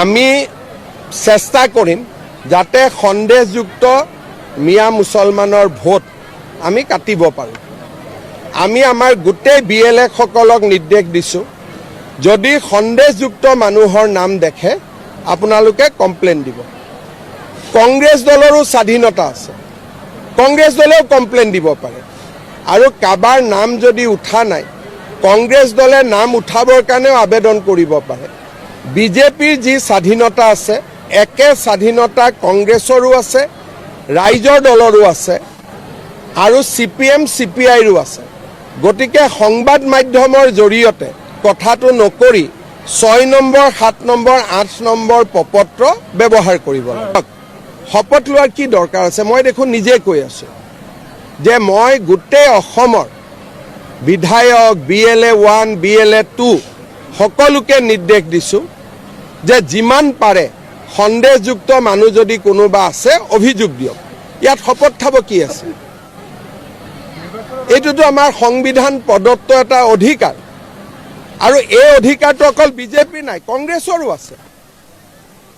আমি চেষ্টা কৰিম যাতে সন্দেহযুক্ত মিয়া মুছলমানৰ ভোট আমি কাটিব পাৰোঁ। আমি আমাৰ গোটেই BLA সকলক নিৰ্দেশ দিছোঁ, যদি সন্দেহযুক্ত মানুহৰ নাম দেখে আপোনালোকে কমপ্লেইন দিব। কংগ্ৰেছ দলৰো স্বাধীনতা আছে, কংগ্ৰেছ দলেও কমপ্লেইন দিব পাৰে। আৰু কাবাৰ নাম যদি উঠা নাই, কংগ্ৰেছ দলে নাম উঠাবৰ কাৰণেও আবেদন কৰিব পাৰে। বিজেপিৰ যি স্বাধীনতা আছে, একে স্বাধীনতা কংগ্ৰেছৰো আছে, ৰাইজৰ দলৰো আছে আৰু CPM CPIৰো আছে। গতিকে সংবাদ মাধ্যমৰ জৰিয়তে কথাটো নকৰি 6 নম্বৰ 7 নম্বৰ 8 নম্বৰ প্ৰপত্ৰ ব্যৱহাৰ কৰিব লাগে। শপত লোৱাৰ কি দৰকাৰ আছে? মই দেখোন নিজে কৈ আছোঁ যে মই গোটেই অসমৰ বিধায়ক BLA 1 BLA 2 সকলোকে নিৰ্দেশ দিছোঁ যে যিমান পাৰে সন্দেহযুক্ত মানুহ যদি কোনোবা আছে অভিযোগ দিয়ক। ইয়াত শপত খাব কি আছে? এইটোতো আমাৰ সংবিধান প্ৰদত্ত এটা অধিকাৰ আৰু এই অধিকাৰটো অকল বিজেপিৰ নাই, কংগ্ৰেছৰো আছে।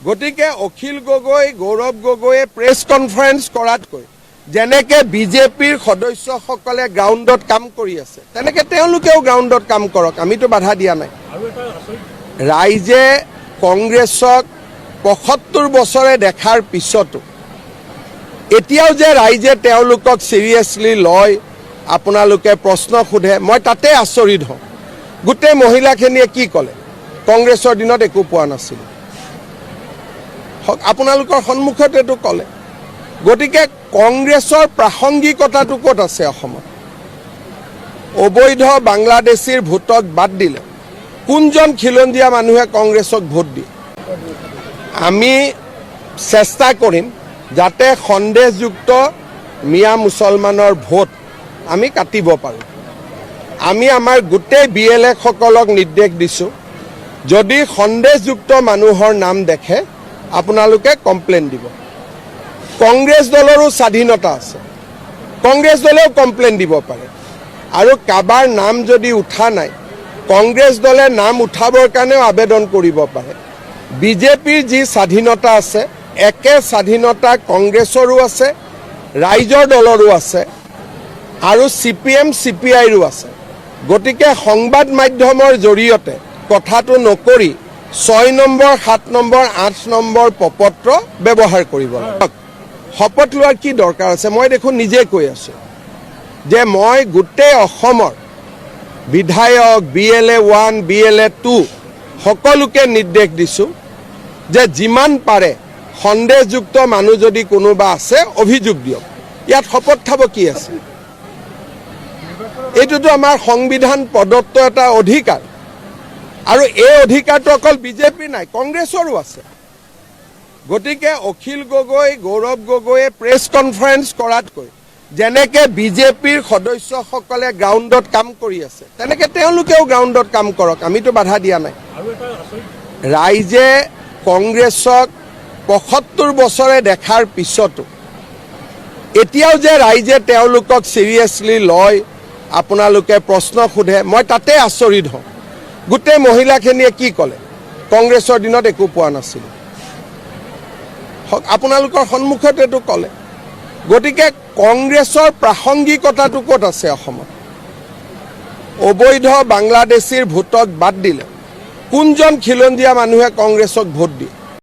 গতিকে অখিল গগৈ, গৌৰৱ গগৈয়ে প্ৰেছ কনফাৰেন্স কৰাতকৈ যেনেকে বিজেপিৰ সদস্যসকলে গ্ৰাউণ্ডত কাম কৰি আছে, তেনেকে তেওঁলোকেও গ্ৰাউণ্ডত কাম কৰক, আমিতো বাধা দিয়া নাই। ৰাইজে কংগ্ৰেছক ৭৫ বছৰে দেখাৰ পিছতো এতিয়াও যে ৰাইজে তেওঁলোকক চিৰিয়াছলি লয়, আপোনালোকে প্ৰশ্ন সোধে, মই তাতে আচৰিত হওঁ। গোটেই মহিলাখিনিয়ে কি ক'লে? কংগ্ৰেছৰ দিনত একো পোৱা নাছিল, আপোনালোকৰ সন্মুখত এইটো ক'লে। গতিকে কংগ্ৰেছৰ প্ৰাসংগিকতাটো ক'ত আছে অসমত? অবৈধ বাংলাদেশীৰ ভোটক বাদ দিলে কোনজন খিলঞ্জীয়া মানুহে কংগ্ৰেছক ভোট দিয়ে? আমি চেষ্টা কৰিম যাতে সন্দেহযুক্ত মিয়া মুছলমানৰ ভোট আমি কাটিব পাৰোঁ। আমি আমাৰ গোটেই BLA সকলক নিৰ্দেশ দিছোঁ, যদি সন্দেহযুক্ত মানুহৰ নাম দেখে আপোনালোকে কমপ্লেইন দিব। কংগ্ৰেছ দলৰো স্বাধীনতা আছে, কংগ্ৰেছ দলেও কমপ্লেইন দিব পাৰে। আৰু কাবাৰ নাম যদি উঠা নাই, কংগ্ৰেছ দলে নাম উঠাবৰ কাৰণেও আবেদন কৰিব পাৰে। বিজেপিৰ যি স্বাধীনতা আছে, একে স্বাধীনতা কংগ্ৰেছৰো আছে, ৰাইজৰ দলৰো আছে আৰু CPM CPIৰো আছে। গতিকে সংবাদ মাধ্যমৰ জৰিয়তে কথাটো নকৰি 6 নম্বৰ 7 নম্বৰ 8 নম্বৰ প্ৰপত্ৰ ব্যৱহাৰ কৰিব লাগে। শপত লোৱাৰ কি দৰকাৰ আছে? মই দেখোন নিজে কৈ আছোঁ যে মই গোটেই অসমৰ বিধায়ক BLA 1 BLA 2 সকলোকে নিৰ্দেশ দিছোঁ যে যিমান পাৰে সন্দেহযুক্ত মানুহ যদি কোনোবা আছে অভিযোগ দিয়ক। ইয়াত শপত খাব কি আছে? এইটোতো আমাৰ সংবিধান প্ৰদত্ত এটা অধিকাৰ আৰু এই অধিকাৰটো অকল বিজেপিৰ নাই, কংগ্ৰেছৰো আছে। গতিকে অখিল গগৈ, গৌৰৱ গগৈয়ে প্ৰেছ কনফাৰেন্স কৰাতকৈ যেনেকে বিজেপিৰ সদস্যসকলে গ্ৰাউণ্ডত কাম কৰি আছে, তেনেকে তেওঁলোকেও গ্ৰাউণ্ডত কাম কৰক, আমিতো বাধা দিয়া নাই। ৰাইজে কংগ্ৰেছক ৭৫ বছৰে দেখাৰ পিছতো এতিয়াও যে ৰাইজে তেওঁলোকক চিৰিয়াছলি লয়, আপোনালোকে প্ৰশ্ন সোধে, মই তাতে আচৰিত হওঁ। গোটেই মহিলাখিনিয়ে কি ক'লে? কংগ্ৰেছৰ দিনত একো পোৱা নাছিল, আপোনালোকৰ সন্মুখত এইটো ক'লে। গতিকে কংগ্ৰেছৰ প্ৰাসংগিকতাটো ক'ত আছে অসমত? অবৈধ বাংলাদেশীৰ ভোটক বাদ দিলে কোনজন খিলঞ্জীয়া মানুহে কংগ্ৰেছক ভোট দিয়ে?